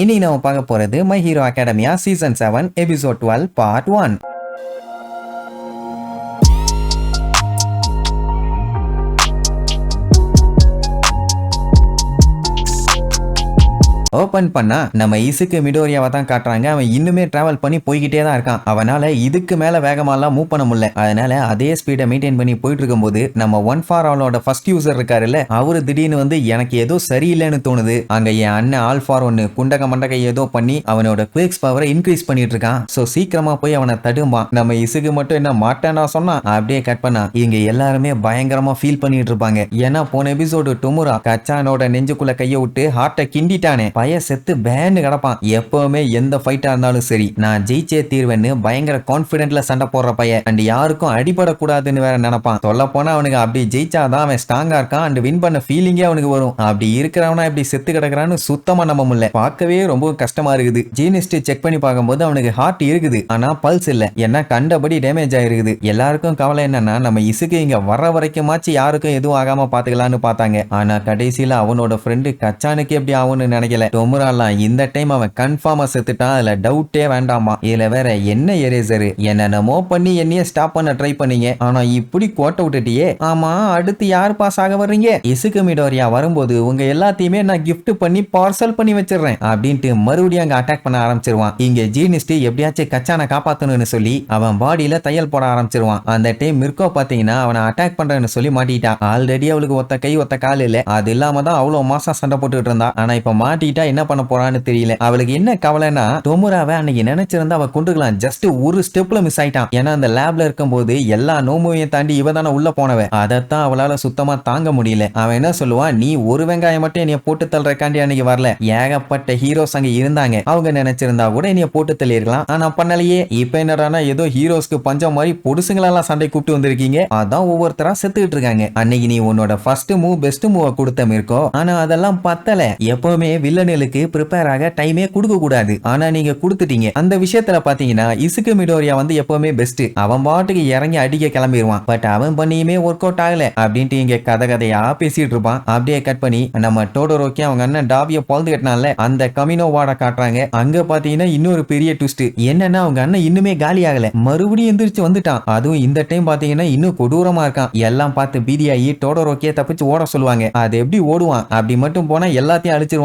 இன்னைக்கு நம்ம பார்க்க போறது my hero academia season 7 episode 12 part 1. Open பண்ணா நம்ம இசுக்கு மிடோரியாவை தான் காட்டுறாங்க. அவன் இன்னுமே டிராவல் பண்ணி போய்கிட்டே தான் இருக்கான். அவனால இதுக்கு மேல வேகமாலாம் மூவ் பண்ண முடியல. அதனால அதே ஸ்பீடை மெயின்டைன் பண்ணி போயிட்டு இருக்கும்போது நம்ம ஒன் ஃபார் ஆலோட ஃபர்ஸ்ட் யூசர் இருக்காருல்ல, அவரு திடீர்னு வந்து எனக்கு ஏதோ சரியில்லைன்னு தோணுது. அங்க என் அண்ணன் ஆல் ஃபார் ஒன்னு குண்டக மண்டக ஏதோ பண்ணி அவனோட குவேக்ஸ் பவரை இன்க்ரீஸ் பண்ணிட்டு இருக்கான். சோ சீக்கிரமா போய் அவனை தடும்பான். நம்ம இசுக்கு மட்டும் என்ன மாட்டேன்னா சொன்னா அப்படியே கட் பண்ணா. இங்க எல்லாருமே பயங்கரமா ஃபீல் பண்ணிட்டு இருப்பாங்க. ஏன்னா போன எபிசோடு டொமுரா கச்சானோட நெஞ்சுக்குள்ள கைய விட்டு ஹார்ட்டை கிண்டிட்டானே. செத்து பேன்னு கிடப்பான். எப்பவுமே எந்த ஃபைட்டா இருந்தாலும் சரி நான் ஜெயிச்சே தீர்வேன்னு பயங்கர கான்பிடென்ட்ல சண்டை போடுற பையன். அண்ட் யாருக்கும் அடிபடக்கூடாதுன்னு வேற நினைப்பான். சொல்ல போனா அவனுக்கு அப்படி ஜெயிச்சாதான் அவன் ஸ்ட்ராங்கா இருக்கான் அண்ட் வின் பண்ண ஃபீலிங்கே அவனுக்கு வரும். அப்படி இருக்கிறவனா இப்படி செத்து கிடக்குறான்னு சுத்தமா நம்ப முடியல. பார்க்கவே ரொம்ப கஷ்டமா இருக்குது. ஜீனிஸ்ட் செக் பண்ணி பார்க்கும்போது அவனுக்கு ஹார்ட் இருக்குது, ஆனா பல்ஸ் இல்ல. ஏன்னா கண்டபடி டேமேஜ் ஆயிருக்குது. எல்லாருக்கும் கவலை என்னன்னா நம்ம இசுக்கு இங்க வர வரைக்குமாச்சு யாருக்கும் எதுவும் ஆகாம பாத்துக்கலாம்னு பார்த்தாங்க. ஆனா கடைசியில அவனோட ஃப்ரெண்டு கச்சானுக்கு எப்படி ஆகும்னு நினைக்கல. டொமுராலாம் இந்த டைம் அவன் கன்ஃபார்மா செத்துட்டான். அதுல டவுட்டே வேண்டாமா. இதுல வேற என்ன எரேசர் என்னென்னமோ பண்ணி என்னைய ஸ்டாப் பண்ண ட்ரை பண்ணீங்க, ஆனா இப்படி கோட்டை விட்டுட்டியே. ஆமா, அடுத்து யார் பாஸ் ஆக வர்றீங்க? இசுக்கு மிடோரியா வரும்போது உங்க எல்லாத்தையுமே நான் கிஃப்ட் பண்ணி பார்சல் பண்ணி வச்சிடுறேன் அப்படின்ட்டு மறுபடியும் அங்க அட்டாக் பண்ண ஆரம்பிச்சிருவான். இங்க ஜீனிஸ்ட் எப்படியாச்சும் கச்சானை காப்பாத்தணும்னு சொல்லி அவன் பாடியில தையல் போட ஆரம்பிச்சிருவான். அந்த டைம் மிர்கோ பாத்தீங்கன்னா அவனை அட்டாக் பண்றேன்னு சொல்லி மாட்டிட்டான். ஆல்ரெடி அவளுக்கு ஒத்த கை ஒத்த கால் இல்ல. அது இல்லாம தான் அவ்வளவு மாசம் சண்டை போட்டுட்டு இருந்தா. ஆனா இப்ப மாட்டிட்டா என்ன பண்ண போறான்னு தெரியல. அவளுக்கு என்ன கவலைன்னா டொமுராவை அன்னைக்கு நினைச்சிருந்தா அவ கொண்டுக்கலாம். ஜஸ்ட் ஒரு ஸ்டெப்ல மிஸ் ஆயிட்டான். ஏன்னா அந்த லேப்ல இருக்கும்போது எல்லா நோமுவையும் தாண்டி இவ தானே உள்ள போனவ. அதைத்தான் அவளால சுத்தமா தாங்க முடியல. அவன் என்ன சொல்லுவான், நீ ஒரு வெங்காயம் மட்டும் என்னைய போட்டு தள்ளுறக்காண்டி அன்னைக்கு வரல. ஏகப்பட்ட ஹீரோஸ் அங்க இருந்தாங்க. அவங்க நினைச்சிருந்தா கூட என்னைய போட்டு தள்ளிருக்கலாம், ஆனா பண்ணலையே. இப்ப என்னடானா ஏதோ ஹீரோஸ்க்கு பஞ்சம் மாதிரி பொடுசுங்களெல்லாம் சண்டை கூப்பிட்டு வந்திருக்கீங்க. அதான் ஒவ்வொருத்தரா செத்துக்கிட்டு இருக்காங்க. அன்னைக்கு நீ உன்னோட ஃபர்ஸ்ட் மூவ் பெஸ்ட் மூவ கொடுத்த இருக்கோ, ஆனா அதெல்லாம் பத்தல. எப்பவுமே வில்லனுக்கு ப்ரிப்பேர் ஆக டைமே கொடுக்க கூடாது, ஆனா நீங்க கொடுத்துட்டீங்க. அந்த விஷயத்துல பாத்தீங்கன்னா இசுக்கு மிடோரியா வந்து எப்பவுமே பெஸ்ட். அவன் பாட்டுக்கு இறங்கி அடிக்க கிளம்பிடுவான். பட் அவன் பண்ணியுமே ஒர்க் அவுட் ஆகல அப்படின்ட்டு இங்க கதையா பேசிட்டு இருப்பான். அப்படியே கட் பண்ணி நம்ம டோடோரோக்கி அவங்க அண்ணன் டாபிய பொழுது கட்டினால அந்த கமினோ வாட காட்டுறாங்க. அங்க பாத்தீங்கன்னா இன்னொரு பெரிய ட்விஸ்ட் என்னன்னா அவங்க அண்ணன் இன்னுமே காலி ஆகல, மறுபடியும் எந்திரிச்சு வந்துட்டான். அதுவும் இந்த டைம் பாத்தீங்கன்னா இன்னும் கொடூரமா இருக்கான். எல்லாம் பார்த்து பீதியாகி டோடோரோக்கிய தப்பிச்சு ஓட சொல்லுவாங்க. அது எப்படி ஓடுவான்? அப்படி மட்டும் போனா எல்லாத்தையும் அழிச்சிருவான்.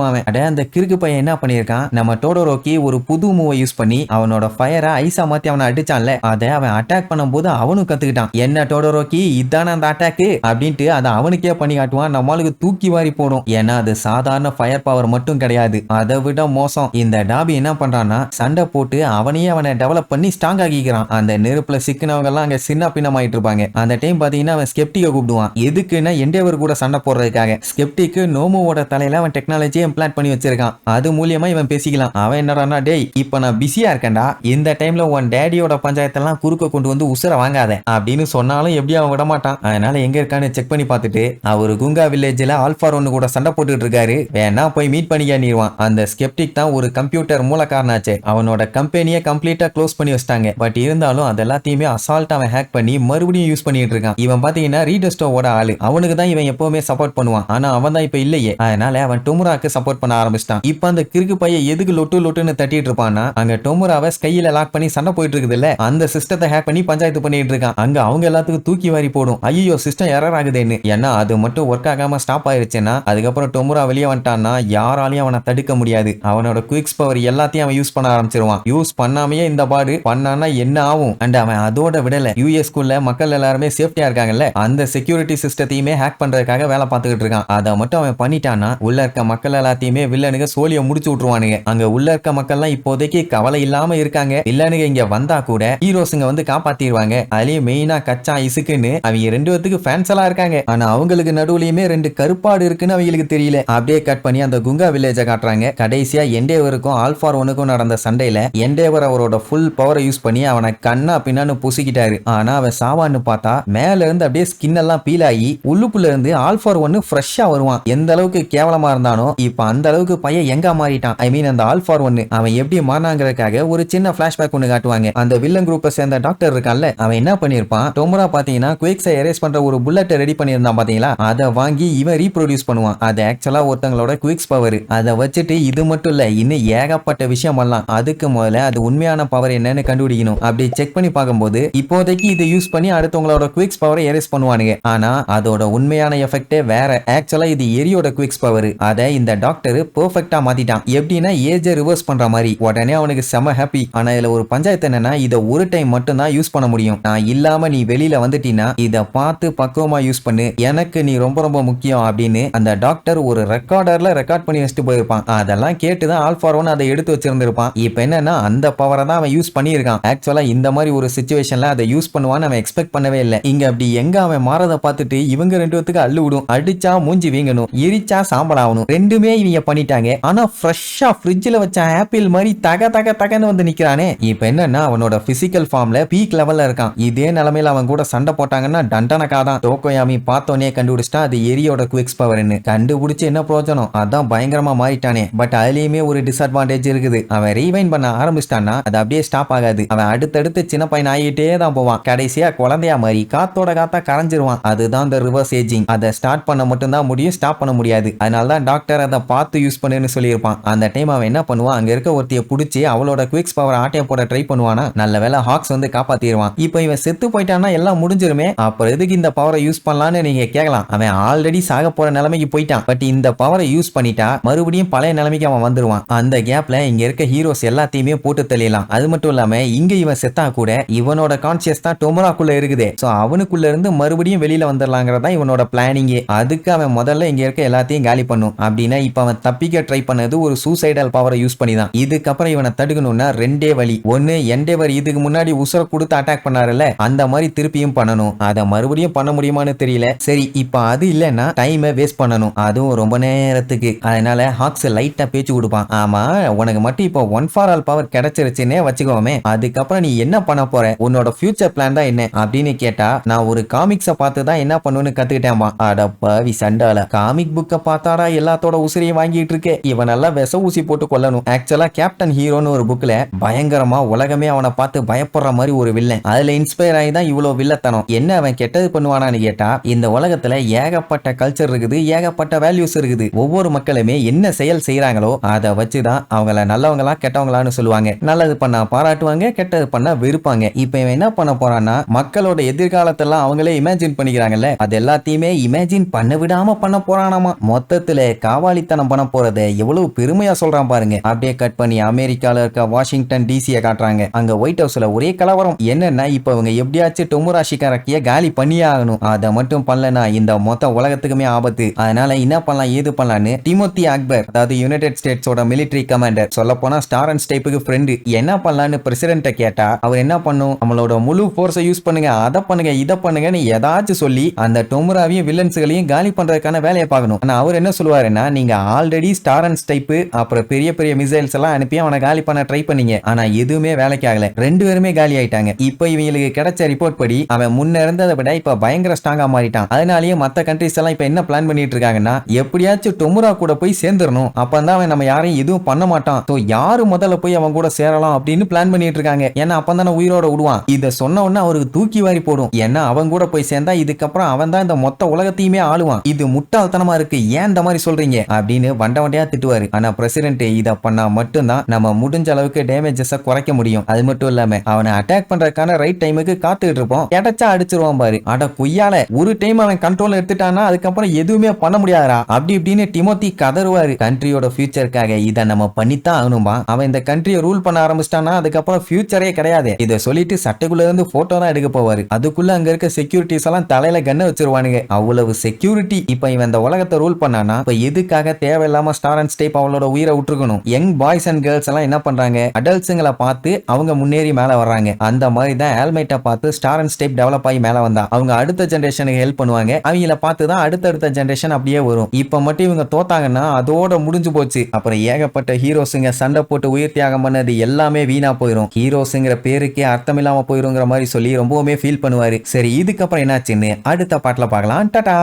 அந்த கிறுக்கு பையன் என்ன பண்ணிருக்கான், நம்ம டோடோரோக்கி ஒரு புது மூவை யூஸ் பண்ணி அவனோட ஃபயரை ஐஸா மாத்தி அவனை அடிச்சான்ல, அதை அவன் அட்டாக் பண்ணும்போது அவனும் கத்துக்கிட்டான். என்ன டோடோரோக்கி இதான அந்த அட்டாக் அப்படின்ட்டு அதை அவனுக்கே பண்ணி காட்டுவான். நம்மளுக்கு தூக்கி வாரி போடும். ஏன்னா அது சாதாரண ஃபயர் பவர் மட்டும் கிடையாது, அதை விட மோசம். இந்த டாபி என்ன பண்றான்னா சண்டை போட்டு அவனையே அவனை டெவலப் பண்ணி ஸ்ட்ராங் ஆகிக்கிறான். அந்த நெருப்புல சிக்கினவங்க எல்லாம் அங்க சின்ன பின்னமாயிட்டு இருப்பாங்க. அந்த டைம் பாத்தீங்கன்னா அவன் ஸ்கெப்டிக்க கூப்பிடுவான். எதுக்குன்னா எண்டேவர் கூட சண்டை போடுறதுக்காக. ஸ்கெப்டிக்கு நோமோவோட தலையில அவன் டெக்னாலஜியை இம்ப்ளான்ட் பண்ணி வச்சிருக்கான். அது மூலியமா இவன் பேசிக்கலாம். அவன் என்னடானா, டேய் இப்ப நான் பிஸியா இருக்கேன்டா, இந்த டைம்ல உன் டேடியோட பஞ்சாயத்தெல்லாம் குறுக்க கொண்டு வந்து உசுர வாங்காத அப்படின்னு சொன்னாலும் எப்படி அவன் விட மாட்டான். அதனால எங்க இருக்கான்னு செக் பண்ணி பார்த்துட்டு அவரு குங்கா வில்லேஜ்ல ஆல்ஃபார் ஒன்னு கூட சண்டை போட்டுட்டு இருக்காரு, வேணா போய் மீட் பண்ணிக்கானிடுவான். அந்த ஸ்கெப்டிக் தான் ஒரு கம்ப்யூட்டர் மூலக்காரனாச்சே. அவனோட கம்பெனியை கம்ப்ளீட்டா க்ளோஸ் பண்ணி வச்சிட்டாங்க. பட் இருந்தாலும் அது எல்லாத்தையுமே அசால்ட் அவன் ஹேக் பண்ணி மறுபடியும் யூஸ் பண்ணிட்டு இருக்கான். இவன் பாத்தீங்கன்னா ரீடஸ்டோவோட ஆளு. அவனுக்கு தான் இவன் எப்பவுமே சப்போர்ட் பண்ணுவான். ஆனா அவன் தான் இப்ப இல்லையே. அதனால அவன் டொமுராக்கு சப்போர்ட் பண்ண ஆரம்பிச்சிட்டான். இப்ப அந்த கிறுக்கு பையன் எதுக்கு லொட்டுன்னு தட்டிட்டு இருப்பான்னா, அங்க டொமுராவை ஸ்கையில லாக் பண்ணி சண்டை போயிட்டு இருக்குது இல்ல, அந்த சிஸ்டத்தை ஹேக் பண்ணி பஞ்சாயத்து பண்ணிட்டு இருக்கான். அங்க அவங்க எல்லாத்துக்கும் தூக்கி வாரி போடும். ஐயோ சிஸ்டம் எரர் ஆகுதுன்னு. ஏன்னா அது மட்டும் ஒர்க் ஆகாம ஸ்டாப் ஆயிருச்சுன்னா அதுக்கப்புறம் டொமுரா வெளியே வந்துட்டான்னா யாராலையும் அவனை தடுக்க முடியாது. அவனோட குவிக்ஸ் பவர் எல்லாத்தையும் அவன் யூஸ் பண்ண ஆரம்பிச்சிருவான். யூஸ் பண்ணாமையே இந்த பாடு பண்ணானா என்ன ஆகும்? அண்ட் அவன் அதோட விடல, யூஎஸ்குள்ள மக்கள் எல்லாருமே சேஃப்டியா இருக்காங்கல்ல, அந்த செக்யூரிட்டி சிஸ்டத்தையுமே ஹேக் பண்றதுக்காக வேலை பார்த்துக்கிட்டு இருக்கான். அதை மட்டும் அவன் பண்ணிட்டான்னா உள்ள இருக்க மக்கள் எல்லாத்தையுமே வில்லனுக்கு சோழிய முடிச்சு விட்டுருவானுங்க. அங்க உள்ள இருக்க மக்கள்லாம் இப்போதைக்கு கவலை இல்லாம இருக்காங்க. வில்லனுங்க இங்க வந்தா கூட ஹீரோஸுங்க வந்து காப்பாத்திடுவாங்க. அதுலயும் மெயினா கச்சா இசுக்குன்னு அவங்க ரெண்டு பேத்துக்கு ஃபேன்ஸ் எல்லாம் இருக்காங்க. ஆனா அவங்களுக்கு நடுவுலயுமே ரெண்டு கருப்பாடு இருக்குன்னு அவங்களுக்கு தெரியல. அப்படியே கட் பண்ணி அந்த குங்கா வில்லேஜ காட்டுறாங்க. கடைசியா எண்டேவருக்கும் ஆல்ஃபார் ஒனுக்கும் நடந்த சண்டையில எண்டேவர் அவரோட ஃபுல் பவரை யூஸ் பண்ணி அவனை கண்ணா பின்னான்னு புசிக்கிட்டாரு. ஆனா அவன் சாவான்னு பார்த்தா மேல இருந்து அப்படியே ஸ்கின் எல்லாம் பீல் ஆகி உள்ளுக்குள்ள இருந்து ஆல்ஃபார் ஒன்னு ஃப்ரெஷ்ஷா வருவான். எந்த அளவுக்கு கேவலமா இருந்தானோ இப்ப அந்த அளவுக்கு அளவுக்கு பையன் எங்க மாறிட்டான், ஐ மீன் அந்த ஆல்ஃபார் ஒன்னு அவன் எப்படி மாறினாங்கிறதுக்காக ஒரு சின்ன பிளாஷ்பேக் ஒன்னு காட்டுவாங்க. அந்த வில்லன் குரூப்பை சேர்ந்த டாக்டர் இருக்கான்ல, அவன் என்ன பண்ணிருப்பான், டொமுரா பாத்தீங்கன்னா குயிக்ஸை எரேஸ் பண்ற ஒரு புல்லட்டை ரெடி பண்ணியிருந்தான் பாத்தீங்களா, அதை வாங்கி இவன் ரீப்ரொடியூஸ் பண்ணுவான். அது ஆக்சுவலா ஒருத்தங்களோட குயிக்ஸ் பவர். அதை வச்சுட்டு இது மட்டும் இல்ல, இன்னும் ஏகப்பட்ட விஷயம் பண்ணலாம். அதுக்கு முதல்ல அது உண்மையான பவர் என்னன்னு கண்டுபிடிக்கணும். அப்படி செக் பண்ணி பார்க்கும்போது இப்போதைக்கு இதை யூஸ் பண்ணி அடுத்தவங்களோட குயிக்ஸ் பவரை எரேஸ் பண்ணுவானுங்க. ஆனா அதோட உண்மையான எஃபெக்டே வேற. ஆக்சுவலா இது எரியோட குயிக்ஸ் பவர். அதை இந்த டாக்டர் பெர்ஃபெக்ட்டா மாத்திட்டான். எப்படின்னா ஏஜை ரிவர்ஸ் பண்ற மாதிரி. உடனே அவனுக்கு செம ஹாப்பி. ஆனா இதுல ஒரு பஞ்சாயத்து என்னன்னா, இதை ஒரு டைம் மட்டும் தான் யூஸ் பண்ண முடியும். நான் இல்லாம நீ வெளியில வந்துட்டீன்னா இதை பார்த்து பக்குவமா யூஸ் பண்ணு, எனக்கு நீ ரொம்ப ரொம்ப முக்கியம் அப்படின்னு அந்த டாக்டர் ஒரு ரெக்கார்டர்ல ரெக்கார்ட் பண்ணி வச்சுட்டு போயிருப்பான். அதெல்லாம் கேட்டுதான் ஆல்ஃபார் ஒன் அதை எடுத்து வச்சிருந்திருப்பான். இப்ப என்னன்னா அந்த பவரை தான் அவன் யூஸ் பண்ணியிருக்கான். ஆக்சுவலா இந்த மாதிரி ஒரு சிச்சுவேஷன்ல அதை யூஸ் பண்ணுவான்னு அவன் எக்ஸ்பெக்ட் பண்ணவே இல்லை. இங்க அப்படி எங்க அவன் மாறதை பார்த்துட்டு இவங்க ரெண்டு பேத்துக்கு அள்ளு விடும். அடிச்சா மூஞ்சி வீங்கணும், எரிச்சா சாம்பல் ஆகணும். ரெண்டுமே இவங்க பண்ணிட்டாங்க. ஆனா ஃப்ரெஷ்ஷா ஃப்ரிட்ஜ்ல வச்ச ஆப்பிள் மாதிரி தக தக தகன்னு வந்து நிக்கிறானே. இப்ப என்னன்னா அவனோட பிசிக்கல் ஃபார்ம்ல பீக் லெவல்ல இருக்கான். இதே நிலைமையில அவன் கூட சண்டை போட்டாங்கன்னா டண்டனக்காதான். டோகோயாமி பார்த்தோன்னே கண்டுபிடிச்சிட்டா அது எரியோட குவிக்ஸ் பவர்னு. கண்டுபிடிச்சு என்ன பிரயோஜனம், அதான் பயங்கரமா மாறிட்டானே. பட் அதுலயுமே ஒரு டிஸ்அட்வான்டேஜ் இருக்குது. அவன் ரீவைண்ட் பண்ண ஆரம்பிச்சிட்டான்னா அது அப்படியே ஸ்டாப் ஆகாது. அவன் அடுத்தடுத்து சின்ன பையன் ஆகிட்டே தான் போவான். கடைசியா குழந்தையா மாதிரி காத்தோட காத்தா கரைஞ்சிருவான். அதுதான் இந்த ரிவர்ஸ் ஏஜிங். அதை ஸ்டார்ட் பண்ண மட்டும் தான் முடியும், ஸ்டாப் பண்ண முடியாது. அதனால தான் டாக்டர் அதை பார்த்து யூஸ் பண்ணுன்னு சொல்லியிருப்பான். அந்த டைம் அவன் என்ன பண்ணுவான், அங்க இருக்க ஒருத்தியை பிடிச்சி அவளோட குவிக்ஸ் பவர் ஆட்டையை போட ட்ரை பண்ணுவானா. நல்ல வேலை ஹாக்ஸ் வந்து காப்பாத்திடுவான். இப்போ இவன் செத்து போயிட்டான்னா எல்லாம் முடிஞ்சிருமே, அப்புறம் எதுக்கு இந்த பவரை யூஸ் பண்ணலான்னு நீங்க கேட்கலாம். அவன் ஆல்ரெடி சாக போற நிலைமைக்கு போயிட்டான். பட் இந்த பவரை யூஸ் பண்ணிட்டா மறுபடியும் பழைய நிலைமைக்கு அவன் வந்துருவான். அந்த கேப்ல இங்க இருக்க ஹீரோஸ் எல்லாத்தையுமே போட்டு தள்ளிடலாம். அது மட்டும் இல்லாம இங்க இவன் செத்தா கூட இவனோட கான்சியஸ் தான் டொமராக்குள்ள இருக்குது. சோ அவனுக்குள்ள இருந்து மறுபடியும் வெளியில வந்துடலாங்கிறதா இவனோட பிளானிங்கே. அதுக்கு அவன் முதல்ல இங்க இருக்க எல்லாத்தையும் காலி பண்ணும். அப்படின்னா இப்ப அவன் தப்பிக்க ட்ரை பண்ணது ஒரு சூசைடல் பவரை யூஸ் பண்ணி தான். இதுக்கப்புறம் இவனை தடுக்கணும்னா ரெண்டே வழி. ஒன்னு, எண்டேவர் இதுக்கு முன்னாடி உசுர கொடுத்து அட்டாக் பண்ணாருல்ல, அந்த மாதிரி திருப்பியும் பண்ணணும். அதை மறுபடியும் பண்ண முடியுமான்னு தெரியல. சரி, இப்ப அது இல்லைன்னா டைமை வேஸ்ட் பண்ணணும், அதுவும் ரொம்ப நேரத்துக்கு. அதனால ஹாக்ஸ் லைட்டா பேச்சு கொடுப்பான். ஆமா, உனக்கு மட்டும் இப்போ ஒன் ஃபார் ஆல் பவர் கிடைச்சிருச்சுன்னே வச்சுக்கோமே, அதுக்கப்புறம் நீ என்ன பண்ண போற, உன்னோட ஃபியூச்சர் பிளான் தான் என்ன அப்படின்னு கேட்டா, நான் ஒரு காமிக்ஸை பார்த்து தான் என்ன பண்ணுன்னு கத்துக்கிட்டேன்பா. அடப்பாவி சண்டால, காமிக் புக்கை பார்த்தாடா எல்லாத்தோட உசிரியை வாங்கிட்டு இருக்கே, இவனெல்லாம் விச ஊசி போட்டு கொல்லணும். ஆக்சுவலா கேப்டன் ஹீரோன்னு ஒரு புக்ல பயங்கரமா உலகமே அவனை பார்த்து பயப்படுற மாதிரி ஒரு வில்லன். அதுல இன்ஸ்பயர் ஆகி தான் இவ்வளவு வில்லத்தனம். என்ன அவன் கெட்டது பண்ணுவானான்னு கேட்டா, இந்த உலகத்துல ஏகப்பட்ட கல்ச்சர் இருக்குது, ஏகப்பட்ட வேல்யூஸ் இருக்குது. ஒவ்வொரு மக்களுமே என்ன செயல் செய்யறாங்களோ அதை வச்சுதான் அவங்கள நல்லவங்களா கெட்டவங்களான்னு சொல்லுவாங்க. நல்லது பண்ணா பாராட்டுவாங்க, கெட்டது பண்ணா வெறுப்பாங்க. இப்ப இவன் என்ன பண்ண போறான்னா, மக்களோட எதிர்காலத்தெல்லாம் அவங்களே இமேஜின் பண்ணிக்கிறாங்கல்ல, அது எல்லாத்தையுமே இமேஜின் பண்ண விடாம பண்ண போறானாமா. மொத்தத்துல காவாலித்தனம் பண்ண போறத எவ்வளவு பெருமையா சொல்றான் பாருங்க. அப்படியே கட் பண்ணி அமெரிக்கால இருக்க வாஷிங்டன் டிசியை காட்டுறாங்க. அங்க ஒயிட் ஹவுஸ்ல ஒரே கலவரம். என்னன்னா இப்ப இவங்க எப்படியாச்சும் டொமுரா ஷிகாரக்கிய காலி பண்ணியே ஆகணும். அதை மட்டும் பண்ணலனா இந்த மொத்த உலகத்துக்குமே ஆபத்து. அதனால என்ன பண்ணலாம் ஏது பண்ணலான்னு டிமோத்தி அக்பர், அதாவது யுனைடெட் ஸ்டேட்ஸோட மிலிட்டரி கமாண்டர், சொல்ல போனா ஸ்டார் அண்ட் ஸ்டைப்புக்கு ஃப்ரெண்டு, என்ன பண்ணலான்னு பிரசிடென்ட்ட கேட்டா அவர் என்ன பண்ணும், நம்மளோட முழு போர்ஸை யூஸ் பண்ணுங்க, அதை பண்ணுங்க, இதை பண்ணுங்கன்னு ஏதாச்சும் சொல்லி அந்த டொமுராவையும் வில்லன்ஸ்களையும் காலி பண்றதுக்கான வேலையை பார்க்கணும். ஆனா அவர் என்ன சொல்லுவாருன்னா, நீங்க ஆல்ரெடி ஸ்டார் அண்ட் ஸ்டைப்பு அப்புறம் பெரிய பெரிய மிசைல்ஸ் எல்லாம் அனுப்பி அவனை காலி பண்ண ட்ரை பண்ணீங்க, ஆனா எதுவுமே வேலைக்கு ஆகல, ரெண்டு பேருமே காலி ஆயிட்டாங்க. இப்போ இவங்களுக்கு கிடைச்ச ரிப்போர்ட் படி அவன் முன்ன இருந்ததை விட இப்ப பயங்கர ஸ்ட்ராங்கா மாறிட்டான். அதனாலேயே மத்த கண்ட்ரிஸ் எல்லாம் இப்ப என்ன பிளான் பண்ணிட்டு இருக்காங்கன்னா, எப்படியாச்சும் டொமுரா கூட போய் சேர்ந்துடணும், அப்பதான் அவன் நம்ம யாரையும் எதுவும் பண்ண மாட்டான், யாரு முதல்ல போய் அவன் கூட சேரலாம் அப்படின்னு பிளான் பண்ணிட்டு இருக்காங்க. ஏன்னா அப்பதானே உயிரோட விடுவான். இத சொன்ன உடனே அவருக்கு தூக்கி வாரி போடும். ஏன்னா அவன் கூட போய் சேர்ந்தா இதுக்கப்புறம் அவன் தான் இந்த மொத்த உலகத்தையுமே ஆளுவான். இது முட்டாள்தனமா இருக்கு, ஏன் இந்த மாதிரி சொல்றீங்க அப்படின்னு வண்ட வண்டையா திட்டுவாரு. ஆனா பிரசிடென்ட் இத பண்ணா மட்டும்தான் நம்ம முடிஞ்ச அளவுக்கு டேமேஜஸ் குறைக்க முடியும். அது மட்டும் இல்லாம அவனை அட்டாக் பண்றதுக்கான ரைட் டைமுக்கு காத்துட்டு இருப்போம், கிடைச்சா அடிச்சிருவான் பாரு. அட குய்யால, ஒரு டைம் அவன் கண்ட்ரோல் எடுத்துட்டானா அதுக்கப்புறம் எதுவுமே பண்ண முடியாதா அப்படி இப்படின்னு டிமோத்தி கதறுவாரு. கண்ட்ரியோட ஃபியூச்சருக்காக இதை நம்ம பண்ணித்தான் ஆகணும்பா. அவன் இந்த கண்ட்ரியை ரூல் பண்ண ஆரம்பிச்சிட்டானா அதுக்கப்புறம் ஃபியூச்சரே கிடையாது. இதை சொல்லிட்டு சட்டைக்குள்ள இருந்து போட்டோ தான் எடுக்க போவாரு. அதுக்குள்ள அங்க இருக்க செக்யூரிட்டிஸ் எல்லாம் தலையில கண்ண வச்சிருவானுங்க. அவ்வளவு செக்யூரிட்டி. இப்ப இவன் இந்த உலகத்தை ரூல் பண்ணானா இப்ப எதுக்காக தேவையில்லாம ஸ்டார் அண்ட் ஸ்டைப் அவளோட உயிரை விட்டுருக்கணும். யங் பாய்ஸ் அண்ட் கேர்ள்ஸ் எல்லாம் என்ன பண்றாங்க, அடல்ட்ஸுங்களை பார்த்து அவங்க முன்னேறி மேல வர்றாங்க. அந்த மாதிரி தான் ஆல்மைட்டை பார்த்து ஸ்டார் அண்ட் ஸ்டைப் டெவலப் ஆகி மேல வந்தா அவங்க அடுத்த ஜெனரேஷனுக்கு ஹெல்ப் பண்ணுவாங்க. அவங்கள பார்த்து தான் அடுத்தடுத்த ஜெனரேஷன் அப்படியே வரும். இப்ப மட்டும் இவங்க தோத்தாங்கன்னா அதோட முடிஞ்சு போச்சு. அப்புறம் ஏகப்பட்ட ஹீரோஸுங்க சண்டை போட்டு உயிர் தியாகம் பண்ணது எல்லாமே வீணா போயிரும். ஹீரோஸுங்கிற பேருக்கே அர்த்தம் இல்லாம போயிருங்கிற மாதிரி சொல்லி ரொம்பவுமே ஃபீல் பண்ணுவாரு. சரி, இதுக்கப்புறம் என்னாச்சுன்னு அடுத்த பாட்டுல பார்க்கலாம். டாடா.